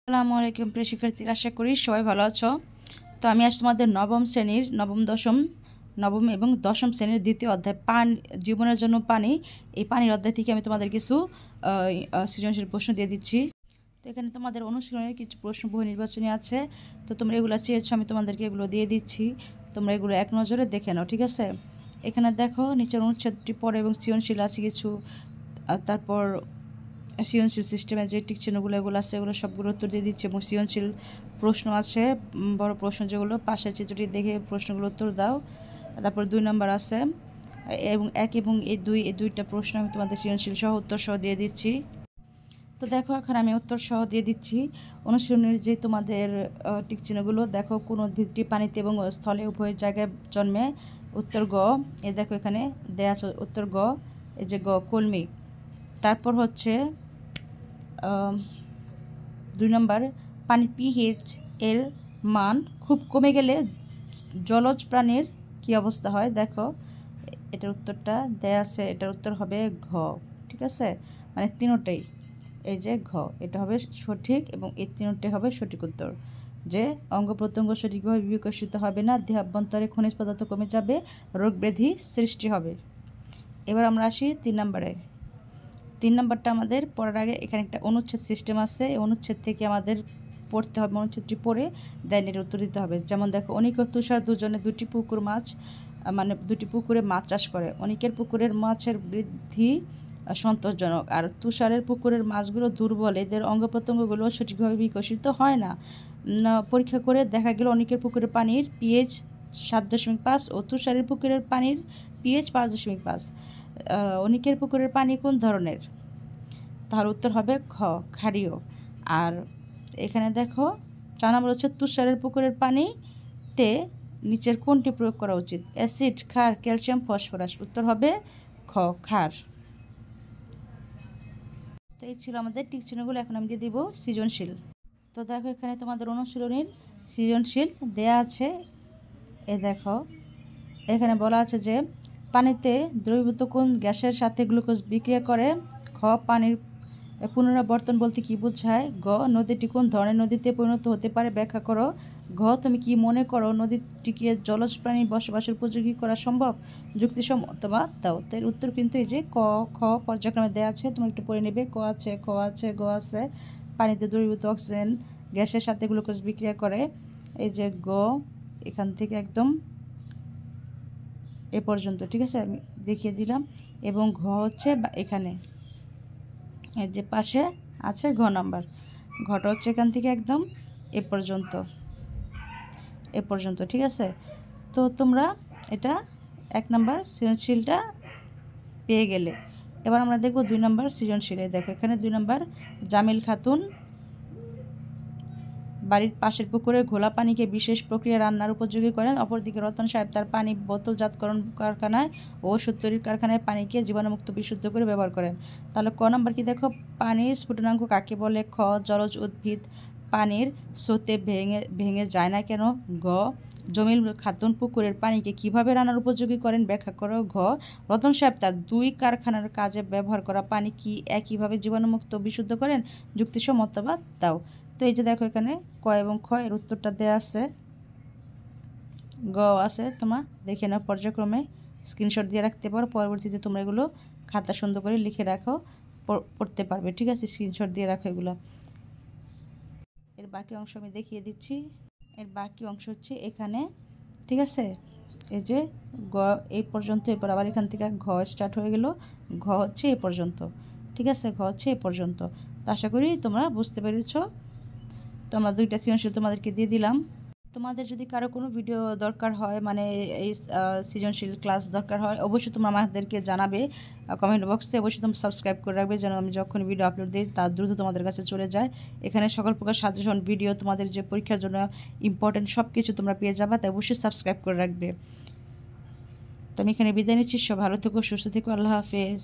আসসালামু আলাইকুম প্রিয় শিক্ষার্থীরা, আশা করি সবাই ভালো আছো। তো আমি আজ তোমাদের নবম শ্রেণীর নবম এবং দশম শ্রেণীর দ্বিতীয় অধ্যায় জীবনের জন্য পানি, এই পানির অধ্যায় থেকে আমি তোমাদের কিছু সৃজনশীল প্রশ্ন দিয়ে দিচ্ছি। তো এখানে তোমাদের অনুশীলনের কিছু প্রশ্ন বহু নির্বাচনী আছে, তো তোমরা এগুলো চেয়েছো, আমি তোমাদেরকে এগুলো দিয়ে দিচ্ছি। তোমরা এগুলো এক নজরে দেখে নাও, ঠিক আছে? এখানে দেখো নিচের অনুচ্ছেদটি পড়ে এবং সৃজনশীল আছে কিছু, তারপর সৃজনশীল সিস্টেমে যে টিক চিহ্নগুলো এগুলো আছে এগুলো সবগুলো উত্তর দিয়ে দিচ্ছে এবং সৃজনশীল প্রশ্ন আছে, বড় প্রশ্ন যেগুলো পাশের চিত্রটি দেখে প্রশ্নগুলো উত্তর দাও। তারপর 2 নম্বর আছে এবং 1 এবং এই দুইটা প্রশ্ন আমি তোমাদের সৃজনশীল সহ উত্তর সহ দিয়ে দিচ্ছি। তো দেখো এখন আমি উত্তর সহ দিয়ে দিচ্ছি। অনুশীলনের যে তোমাদের টিক চিহ্নগুলো দেখো, কোন উদ্ভিদটি পানিতে এবং স্থলে উভয় জায়গায় জন্মে? উত্তর গ। এই দেখো এখানে দেয়া আছে উত্তর গ, এই যে গ কলমি। তারপর হচ্ছে 2 নম্বর, পানির পিএইচ এর মান খুব কমে গেলে জলজ প্রাণীর কী অবস্থা হয়? দেখো এটার উত্তরটা দেয়া আছে, এটার উত্তর হবে ঘ, ঠিক আছে? মানে তিনটাই, এই যে ঘ, এটা হবে সঠিক এবং এই তিনটাই হবে সঠিক উত্তর। যে অঙ্গ প্রত্যঙ্গ সঠিকভাবে বিকশিত হবে না, দেহ অভ্যন্তরে খনিজ পদার্থ কমে যাবে, রোগ ব্যাধি সৃষ্টি হবে। এবার আমরা আসি 3 নম্বরে। 3 নম্বরটা আমাদের পড়ার আগে এখানে একটা অনুচ্ছেদ সিস্টেম আছে, এই অনুচ্ছেদ থেকে আমাদের পড়তে হবে, অনুচ্ছেদটি পড়ে দেন এর উত্তর দিতে হবে। যেমন দেখো, অনিক ও তুষার দুজনে দুটি পুকুরে মাছ চাষ করে। অনিকের পুকুরের মাছের বৃদ্ধি সন্তোষজনক, আর তুষারের পুকুরের মাছগুলো দুর্বল, এদের অঙ্গ প্রত্যঙ্গগুলো সঠিকভাবে বিকশিত হয় না। পরীক্ষা করে দেখা গেল অনিকের পুকুরের পানির পিএইচ 7.5 ও তুষারের পুকুরের পানির পিএইচ 5.5। অনিকের পুকুরের পানি কোন ধরনের? তাহলে উত্তর হবে খ, ক্ষারীয়। আর এখানে দেখো 4 নম্বর হচ্ছে তুষারের পুকুরের পানিতে নিচের কোনটি প্রয়োগ করা উচিত? অ্যাসিড, ক্ষার, ক্যালসিয়াম, ফসফরাস। উত্তর হবে খ, ক্ষার। তো এই ছিল আমাদের টিক চিহ্নগুলো। এখন আমি দিয়ে দিব সৃজনশীল। তো দেখো এখানে তোমাদের অনুশীলনীর সৃজনশীল দেয়া আছে। দেখো এখানে বলা আছে যে পানিতে দ্রবীভূত কোন গ্যাসের সাথে গ্লুকোজ বিক্রিয়া করে? খ, পানির পুনরাবর্তন বলতে কি বোঝায়? গ, নদীটি কোন ধরনের নদীতে পরিণত হতে পারে? ব্যাখ্যা করো। ঘ, তুমি কি মনে করো নদীটিকে জলজ প্রাণী বসবাসের উপযোগী করা সম্ভব? যুক্তিসম্মতবাদ দাও। তো এর উত্তর কিন্তু এই যে ক, খ পর্যায়ক্রমে দেওয়া আছে, তুমি একটু পড়ে নেবে। ক আছে, খ আছে, গ আছে। পানিতে দ্রবীভূত অক্সিজেন গ্যাসের সাথে গ্লুকোজ বিক্রিয়া করে, এই যে গ, এখান থেকে একদম এ পর্যন্ত, ঠিক আছে? আমি দেখিয়ে দিলাম। এবং ঘ হচ্ছে এখানে এর যে পাশে আছে ঘ নাম্বার, ঘটা হচ্ছে এখান থেকে একদম এ পর্যন্ত, ঠিক আছে? তো তোমরা এটা 1 নাম্বার সৃজনশীলটা পেয়ে গেলে। এবার আমরা দেখব 2 নাম্বার সৃজনশীলে। দেখো এখানে 2 নাম্বার, জামিল খাতুন বাড়ির পাশের পুকুরে ঘোলা পানিকে বিশেষ প্রক্রিয়া রান্নার উপযোগী করেন। অপরদিকে রতন সাহেব তার পানি বোতলজাতকরণ কারখানায় ও ওষুধ তৈরির কারখানায় পানিকে জীবাণুমুক্ত বিশুদ্ধ করে ব্যবহার করেন। তাহলে ক নাম্বার কি দেখো, পানির স্ফুটনাঙ্ক কাকে বলে? খ, জলজ উদ্ভিদ পানির স্রোতে ভেঙে যায় না কেন? গ, জমিল খাতুন পুকুরের পানিকে কিভাবে রান্নার উপযোগী করেন? ব্যাখ্যা করো। ঘ, রতন সাহেব তার 2 কারখানার কাজে ব্যবহার করা পানি কি একইভাবে জীবাণুমুক্ত বিশুদ্ধ করেন? যুক্তিসম্মতবাদ দাও। তো এই যে দেখো এখানে ক এবং খ এর উত্তরটা দেওয়া আছে, গ আছে, তোমরা দেখে নাও পর্যায়ক্রমে, স্ক্রিনশট দিয়ে রাখতে পারো। পরবর্তীতে তোমরা এগুলো খাতা সুন্দর করে লিখে রাখো, পড়তে পারবে, ঠিক আছে? স্ক্রিনশট দিয়ে রাখো এগুলো। এর বাকি অংশ আমি দেখিয়ে দিচ্ছি। এর বাকি অংশ হচ্ছে এখানে, ঠিক আছে? এই যে গ এই পর্যন্ত, এরপর আবার এখান থেকে ঘ স্টার্ট হয়ে গেল, ঘ হচ্ছে এ পর্যন্ত, ঠিক আছে? ঘ হচ্ছে এ পর্যন্ত। তো আশা করি তোমরা বুঝতে পেরেছো। তো আমরা 2টা সৃজনশীল তোমাদেরকে দিয়ে দিলাম। তোমাদের যদি কারো কোনো ভিডিও দরকার হয়, মানে এই সৃজনশীল ক্লাস দরকার হয়, অবশ্যই তোমরা আমাদেরকে জানাবে কমেন্ট বক্সে। অবশ্যই তোমরা সাবস্ক্রাইব করে রাখবে যেন আমি যখন ভিডিও আপলোড দিই তার দ্রুত তোমাদের কাছে চলে যায়। এখানে সকল প্রকার সাজেশন ভিডিও, তোমাদের যে পরীক্ষার জন্য ইম্পর্টেন্ট সব কিছু তোমরা পেয়ে যাবে, তাই অবশ্যই সাবস্ক্রাইব করে রাখবে। তো আমি এখানে বিদায় নিচ্ছি। সব ভালো থেকো, সুস্থ থেকো, আল্লাহ হাফেজ।